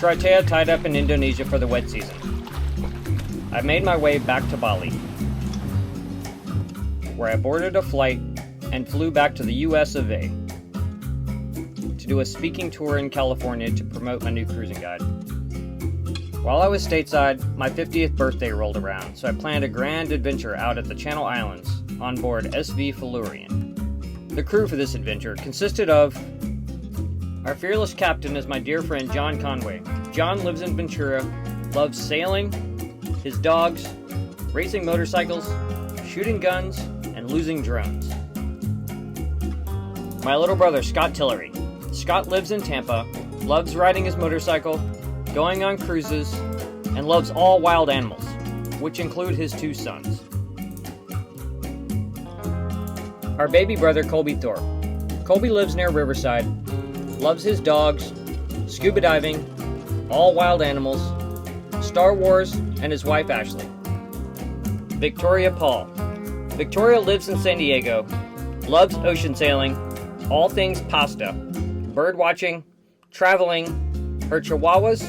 Traitea tied up in Indonesia for the wet season. I made my way back to Bali, where I boarded a flight and flew back to the US of A to do a speaking tour in California to promote my new cruising guide. While I was stateside, my 50th birthday rolled around, so I planned a grand adventure out at the Channel Islands on board SV Felurian. The crew for this adventure consisted of our fearless captain is my dear friend John Conway. John lives in Ventura, loves sailing, his dogs, racing motorcycles, shooting guns, and losing drones. My little brother Scott Tillery. Scott lives in Tampa, loves riding his motorcycle, going on cruises, and loves all wild animals, which include his 2 sons. Our baby brother Colby Thorpe. Colby lives near Riverside, loves his dogs, scuba diving, all wild animals, Star Wars, and his wife Ashley. Victoria Paul. Victoria lives in San Diego, loves ocean sailing, all things pasta, bird watching, traveling, her chihuahuas,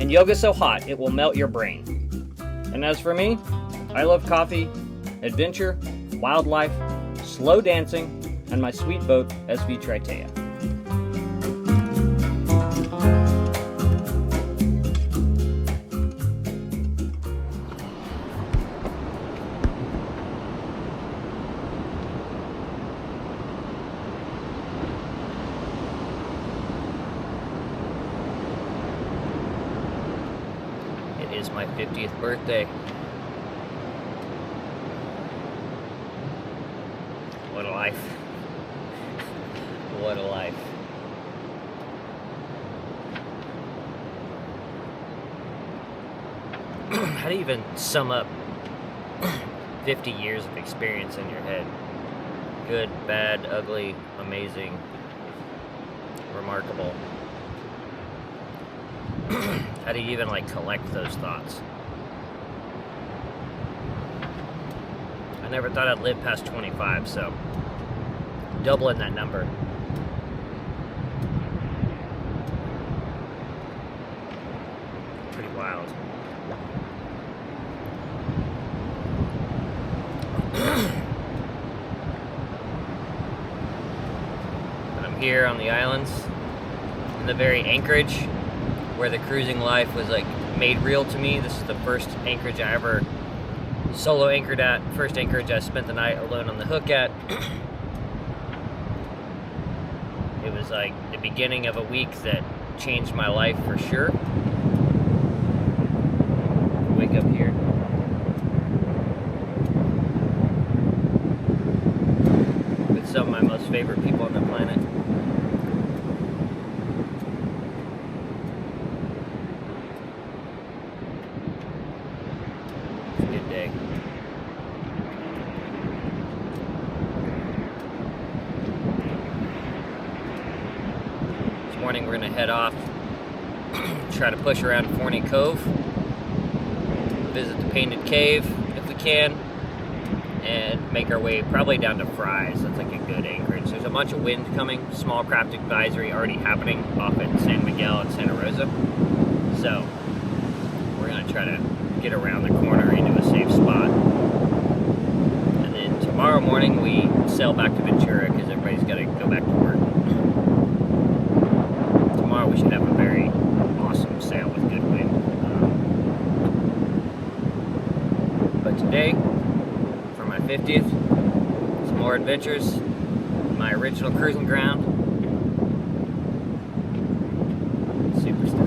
and yoga so hot it will melt your brain. And as for me, I love coffee, adventure, wildlife, slow dancing, and my sweet boat, SV Traitea. It is my 50th birthday. What a life. What a life. How do you even sum up 50 years of experience in your head? Good, bad, ugly, amazing, remarkable. How do you even collect those thoughts? I never thought I'd live past 25, so doubling that number. Pretty wild. But I'm here on the islands, in the very anchorage where the cruising life was made real to me. This is the first anchorage I ever solo anchored at. First anchorage I spent the night alone on the hook at. It was the beginning of a week that changed my life for sure. Wake up here. With some of my most favorite people on the planet. Morning we're going to head off, try to push around Forney Cove, visit the Painted Cave if we can, and make our way probably down to Fry's. That's a good anchorage. There's a bunch of wind coming, small craft advisory already happening off at San Miguel and Santa Rosa, so we're going to try to get around the corner into a safe spot. And then tomorrow morning we sail back to Ventura because everybody's got to go back to work. Tomorrow we should have a very awesome sail with good wind. But today, for my 50th, some more adventures, my original cruising ground. Super stoked.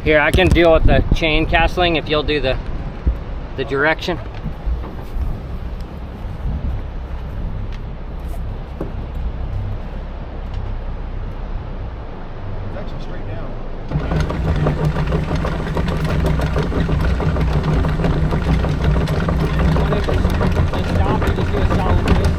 Here, I can deal with the chain castling if you'll do the direction. It's actually straight down. Stop and just do a solid twist.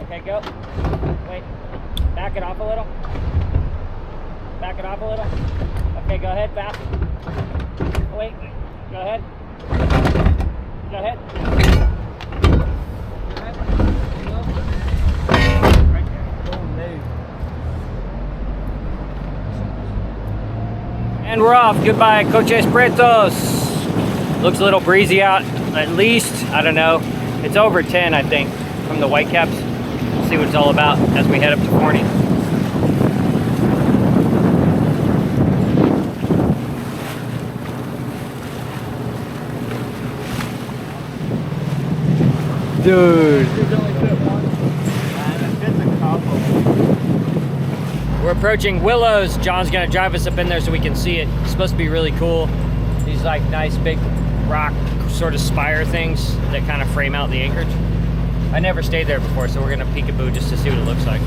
Okay, go. Wait. Back it off a little. Back it off a little. Okay, go ahead, fast. Wait. Go ahead. Go ahead. Go ahead. Right there. Oh, no. And we're off. Goodbye, Coches Prietos. Looks a little breezy out. At least, I don't know. It's over 10, I think, from the whitecaps. We'll see what it's all about as we head up to Forney. Dude. We're approaching Willows. John's gonna drive us up in there so we can see it. It's supposed to be really cool. These like nice big rock sort of spire things that kind of frame out the anchorage. I never stayed there before, so we're gonna peekaboo just to see what it looks like.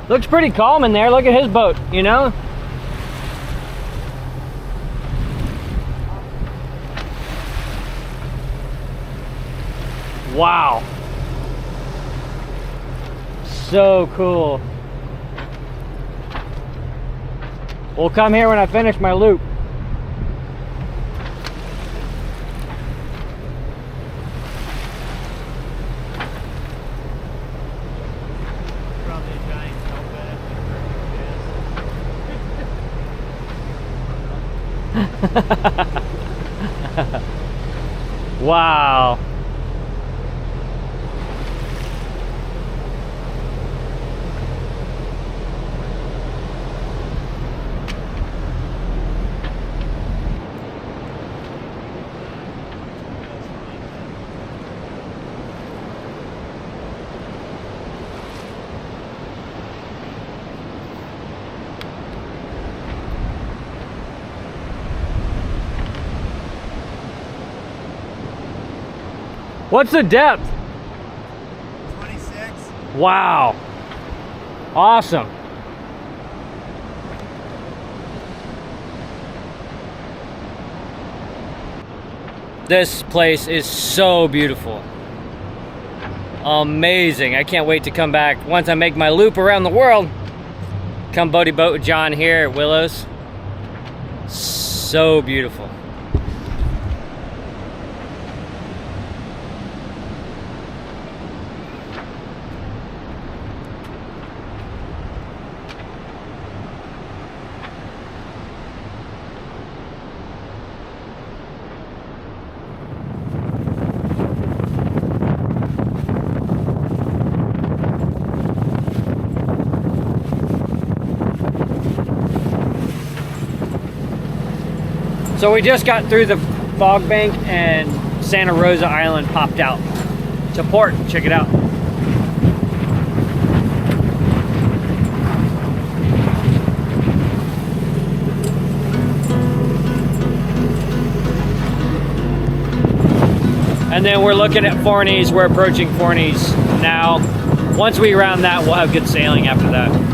Looks pretty calm in there. Look at his boat, you know? Wow. So cool. We'll come here when I finish my loop. Probably a giant Wow. What's the depth? 26. Wow. Awesome. This place is so beautiful. Amazing. I can't wait to come back. Once I make my loop around the world, come boaty boat with John here at Willows. So beautiful. So we just got through the fog bank and Santa Rosa Island popped out. It's a port, check it out. And then we're looking at Forney's, we're approaching Forney's now. Once we round that, we'll have good sailing after that.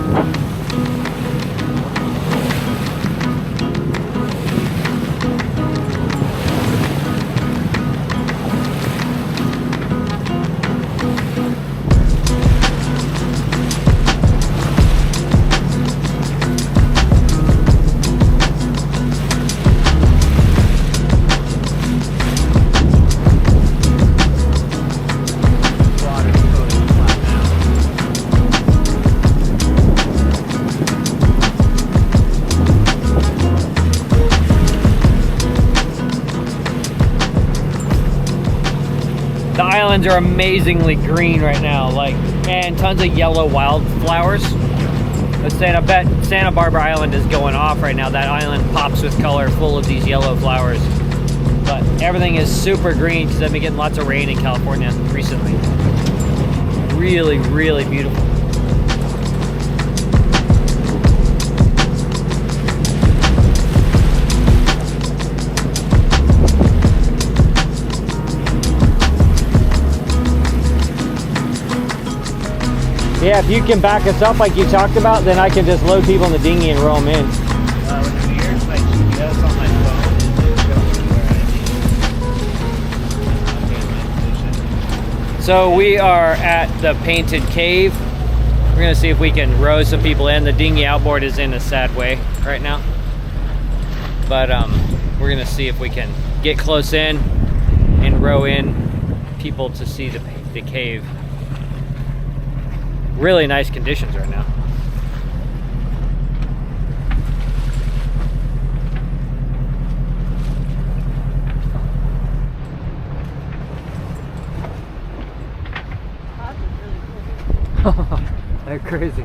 islands are amazingly green right now, like, and tons of yellow wildflowers. I was saying, I bet Santa Barbara Island is going off right now. That island pops with color, full of these yellow flowers. But everything is super green because I've been getting lots of rain in California recently. Really, really beautiful. Yeah, if you can back us up like you talked about, then I can just load people in the dinghy and row them in. With the mirrors, my GPS on my phone is showing me where I need. Okay, my position. So we are at the Painted Cave. We're gonna see if we can row some people in. The dinghy outboard is in a sad way right now. But we're gonna see if we can get close in and row in people to see the cave. Really nice conditions right now. They're crazy.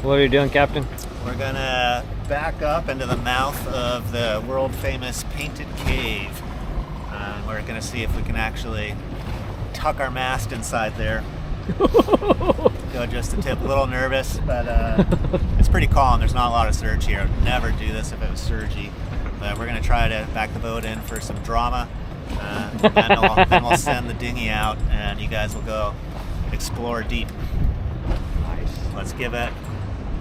What are you doing, Captain? We're gonna back up into the mouth of the world famous Painted Cave. We're gonna see if we can actually tuck our mast inside there. Go just a tip, a little nervous, but it's pretty calm. There's not a lot of surge here. I'd never do this if it was surgy. But we're gonna try to back the boat in for some drama. Then we'll send the dinghy out and you guys will go explore deep. Nice. Let's give it.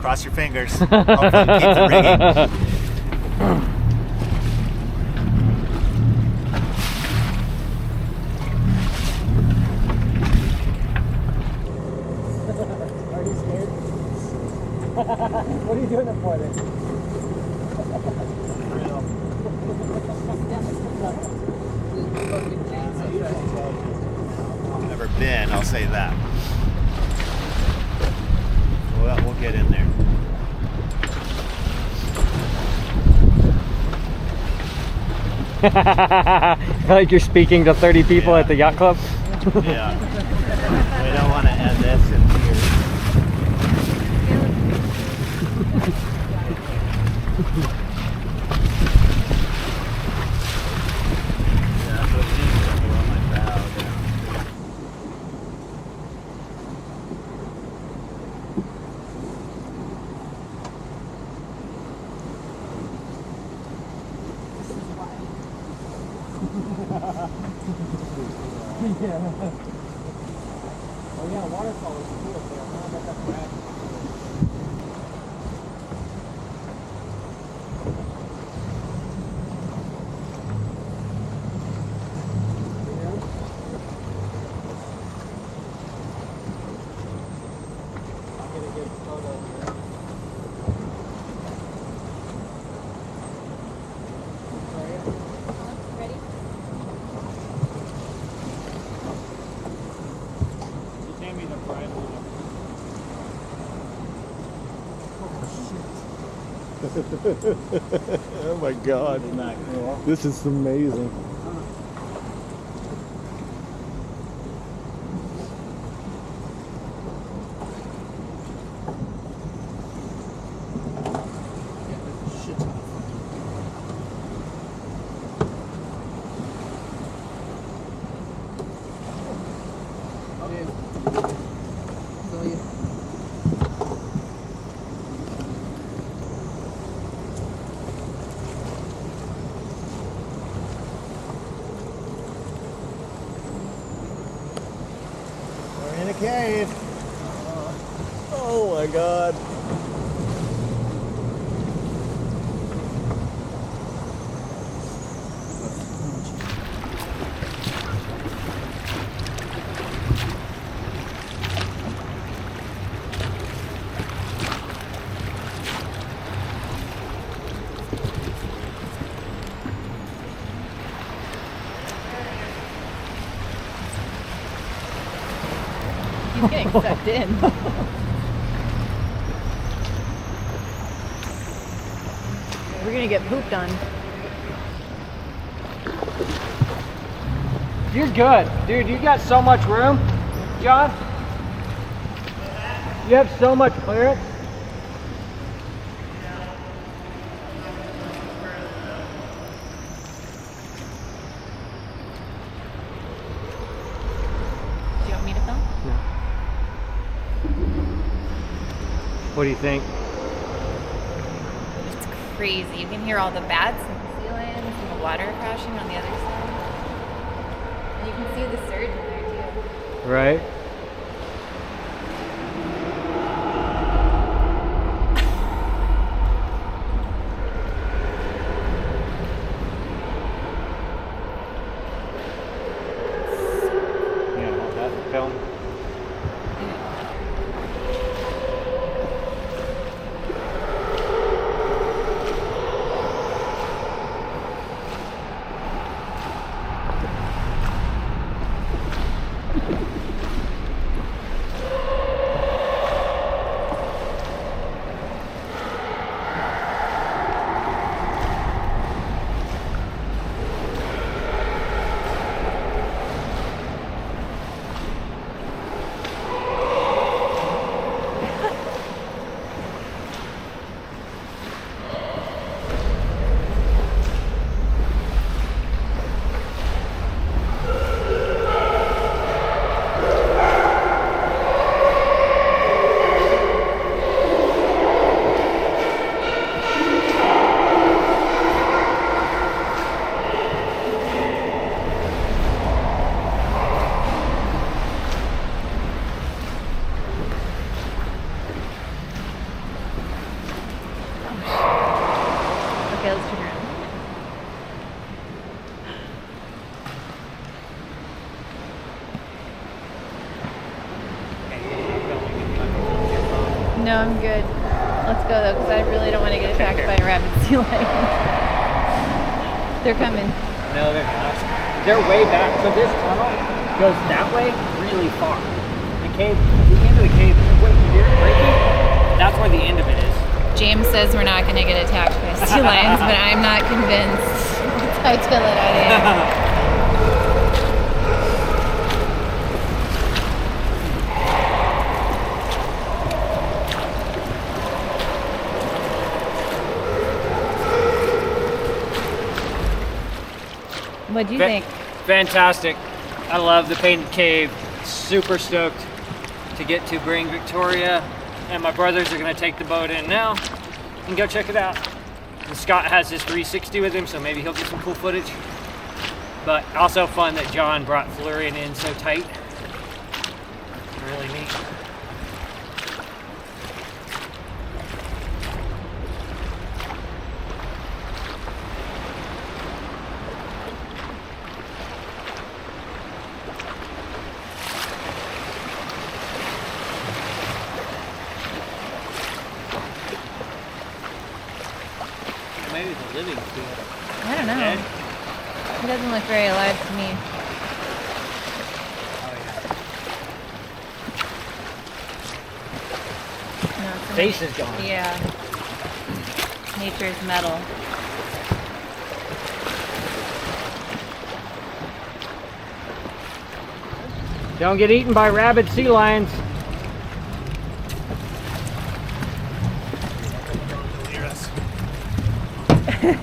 Cross your fingers. Hopefully keep the rigging. Are you scared? What are you doing it for then? Never been, I'll say that. Well, we'll get in there. Like you're speaking to 30 people Yeah. at the yacht club? Yeah. We don't want to end this in tears. Yeah, that's what it is. We're on my bow there. Oh yeah, waterfall is cool up there. I bet that's rad. I'll get a good photo here. Ready? Just hand me the bridle. Oh my God. Isn't that cool? This is amazing. We're in a cave. Oh my God. sucked in. We're gonna get pooped on. You're good. Dude, you got so much room. John? You have so much clearance. Do you want me to film? No. What do you think? It's crazy. You can hear all the bats and the sea lions and the water crashing on the other side. And you can see the surge in there too. Right? Yeah, hold that film. Okay, let's turn around. No, I'm good. Let's go though, because I really don't want to get attacked by a rabid sea lion. They're coming. No, they're not. They're way back. So this tunnel goes that way really far. The cave, the end of the cave, wait, you hear it breaking? That's where the end of it is. James says we're not going to get attacked by sea lions, but I'm not convinced. That's how I feel it out here. What do you think? Fantastic. I love the painted cave. Super stoked to get to bring Victoria, and my brothers are gonna take the boat in now and go check it out. And Scott has his 360 with him, so maybe he'll get some cool footage. But also fun that John brought Florian in so tight. Really neat. Maybe the living field. I don't know. Ed? He doesn't look very alive to me. Oh No, it's Face is gone. Yeah. Nature's metal. yeah. Don't get eaten by rabid sea lions. It's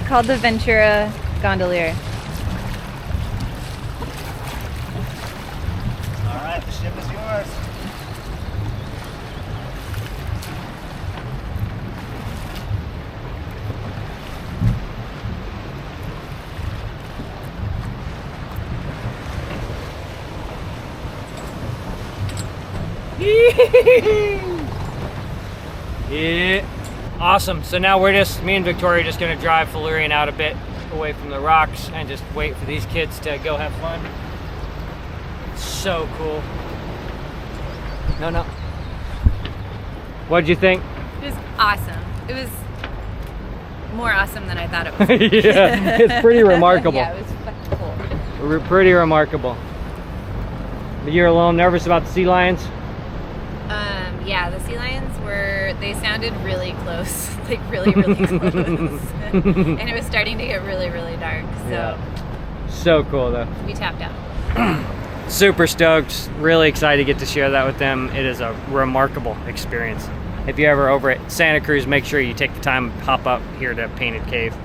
called the Ventura Gondolier. All right, the ship is yours. Yeah. Awesome. So now me and Victoria are just gonna drive Florian out a bit away from the rocks and just wait for these kids to go have fun. So cool. No. What'd you think? It was awesome. It was more awesome than I thought it was. Yeah, it's pretty remarkable. Yeah, it was fucking cool. Pretty remarkable. You're a little nervous about the sea lions? Yeah, the sea lions they sounded really close, like really, really close. And it was starting to get really, really dark, so Yeah. So cool though. we tapped out. Super stoked, really excited to get to share that with them. It is a remarkable experience. If you're ever over at Santa Cruz, make sure you take the time and hop up here to Painted Cave.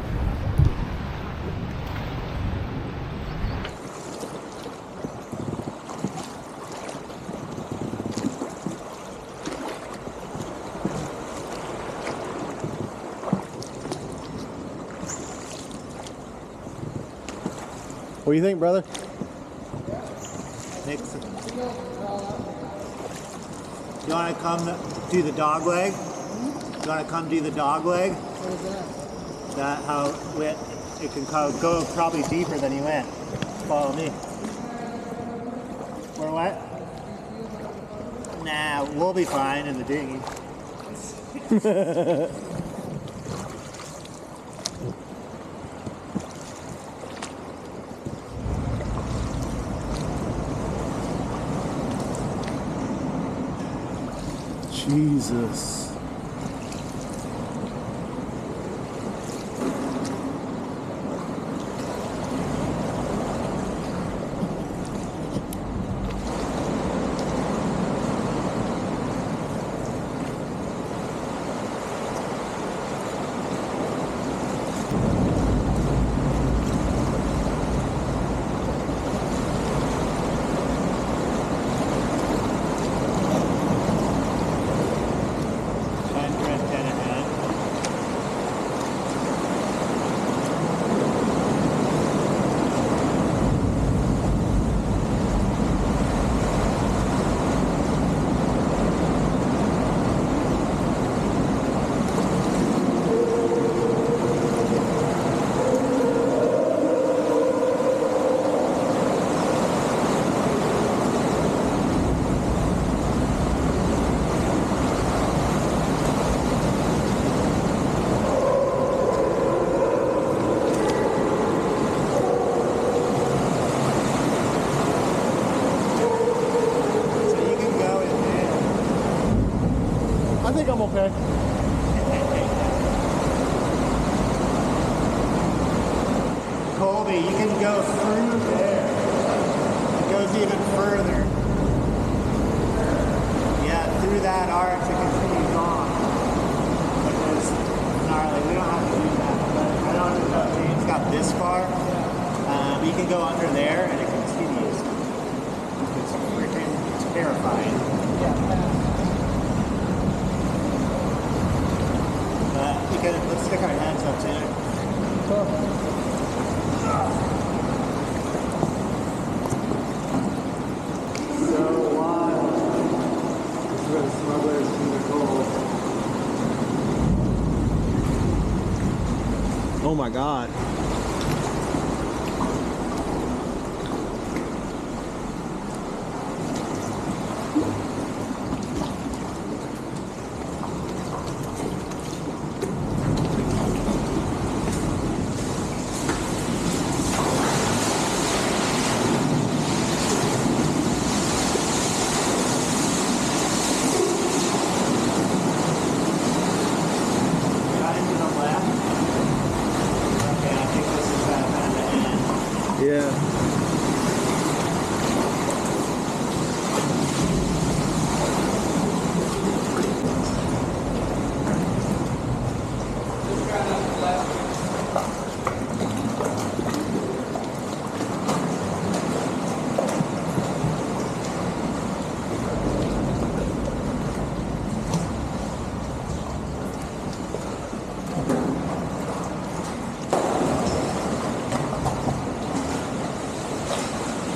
What do you think, brother? You want to come do the dog leg? You want to come do the dog leg? What is that? That how it can go probably deeper than you went. Follow me. Or what? Nah, we'll be fine in the dinghy. Jesus. I think I'm okay. Colby, you can go through there. It goes even further. Yeah, through that arch it continues on. Which is gnarly. We don't have to do that. But I don't know if James got this far. You can go under there and it continues. It's freaking terrifying. Let's stick our hands up too. So wild. This is where the smugglers do the gold. Oh my God. Yeah.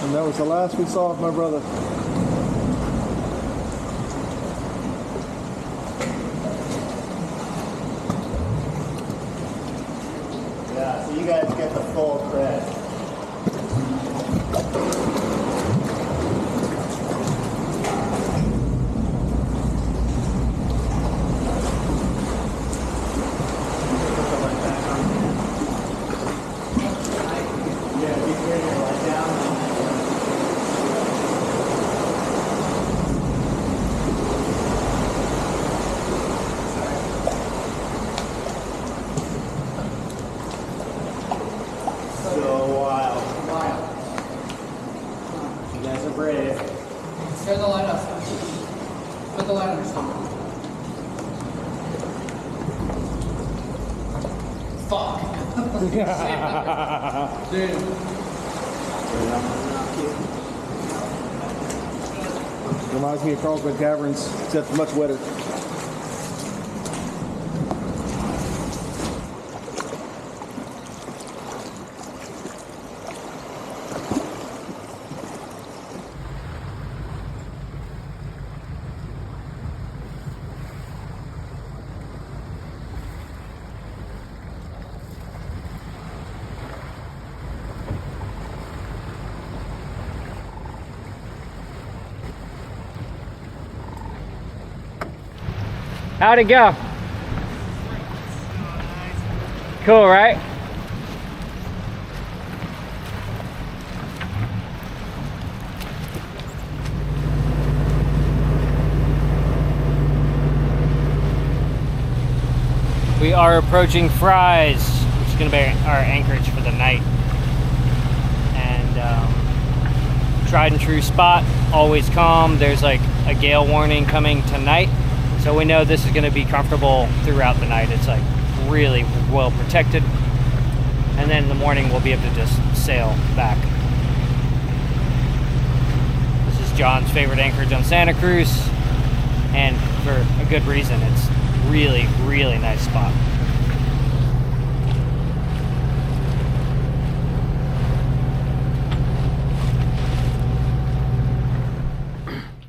And that was the last we saw of my brother. Yeah, so you guys get the full credit. light outside. Put the light on yourself. Fuck. Damn. Reminds me of Carlsbad Caverns, except much wetter. How'd it go? Cool, right? We are approaching Fry's, which is going to be our anchorage for the night. And tried and true spot, always calm. There's like a gale warning coming tonight. So we know this is going to be comfortable throughout the night. It's like really well protected. And then in the morning we'll be able to just sail back. This is John's favorite anchorage on Santa Cruz. And for a good reason. It's really, really nice spot.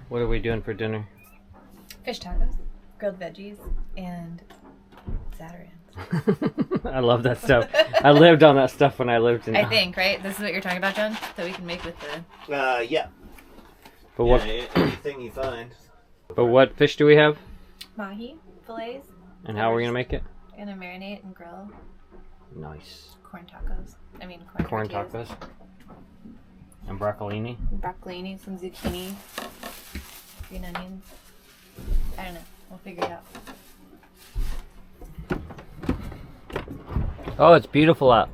What are we doing for dinner? Fish tacos, grilled veggies, and Zatarans. I love that stuff. I lived on that stuff when I lived in. I think, right? This is what you're talking about, John? That we can make with the... Yeah. But what? Anything you find. But what fish do we have? Mahi fillets. And how are we gonna make it? Gonna marinate and grill. Nice. Corn tacos. I mean, Corn tortillas. tacos. And broccolini. Broccolini, some zucchini, green onions. I don't know. We'll figure it out. Oh, it's beautiful out.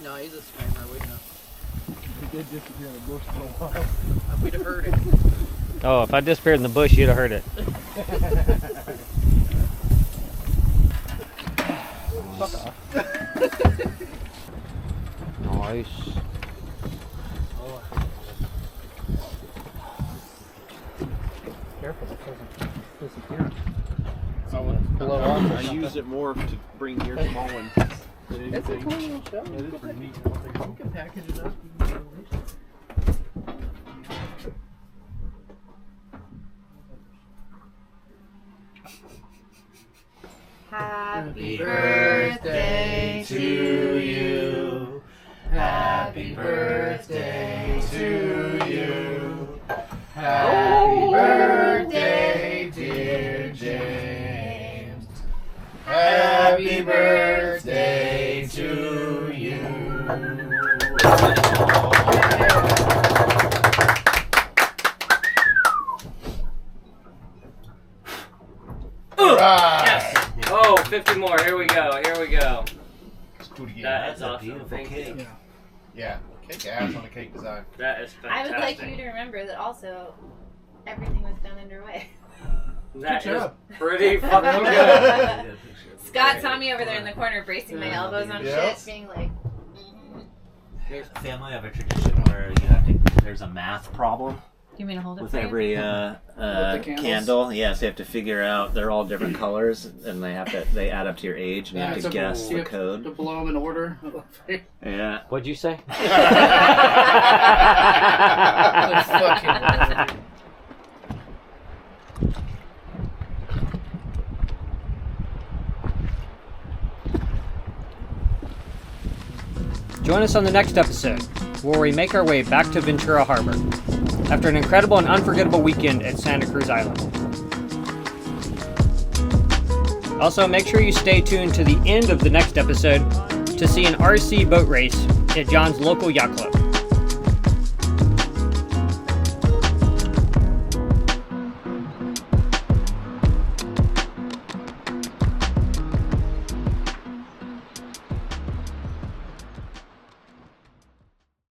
No, he's a screamer, wouldn't have. He did disappear in the bush for a while. We'd have heard it. Oh, if I disappeared in the bush, you'd have heard it. Fuck off. Nice. Careful, it doesn't disappear. I use it more to bring your small one. It's a cool little show. It is pretty neat. You can package it up. You can release it. Happy birthday to you. Happy birthday to you. Happy birthday, dear James. Happy birthday to you. Yes. Oh, 50 more. Here we go. Here we go. That's a awesome. beautiful Thank cake. you. Yeah, kick ass on the cake design. That is I fantastic. would like you to remember that also everything was done underway. That Good is job. pretty fucking good. Scott saw me over there in the corner bracing my elbows on Yeah. shit, being like, Family have a tradition where you have to. There's a math problem do you mean to hold it with for you? every candles? candle. Yes, you have to figure out. They're all different colors, and they add up to your age, and you have to guess the To code. blow them in order. Yeah. What'd you say? That's fucking weird. Join us on the next episode, where we make our way back to Ventura Harbor after an incredible and unforgettable weekend at Santa Cruz Island. Also, make sure you stay tuned to the end of the next episode to see an RC boat race at John's local yacht club.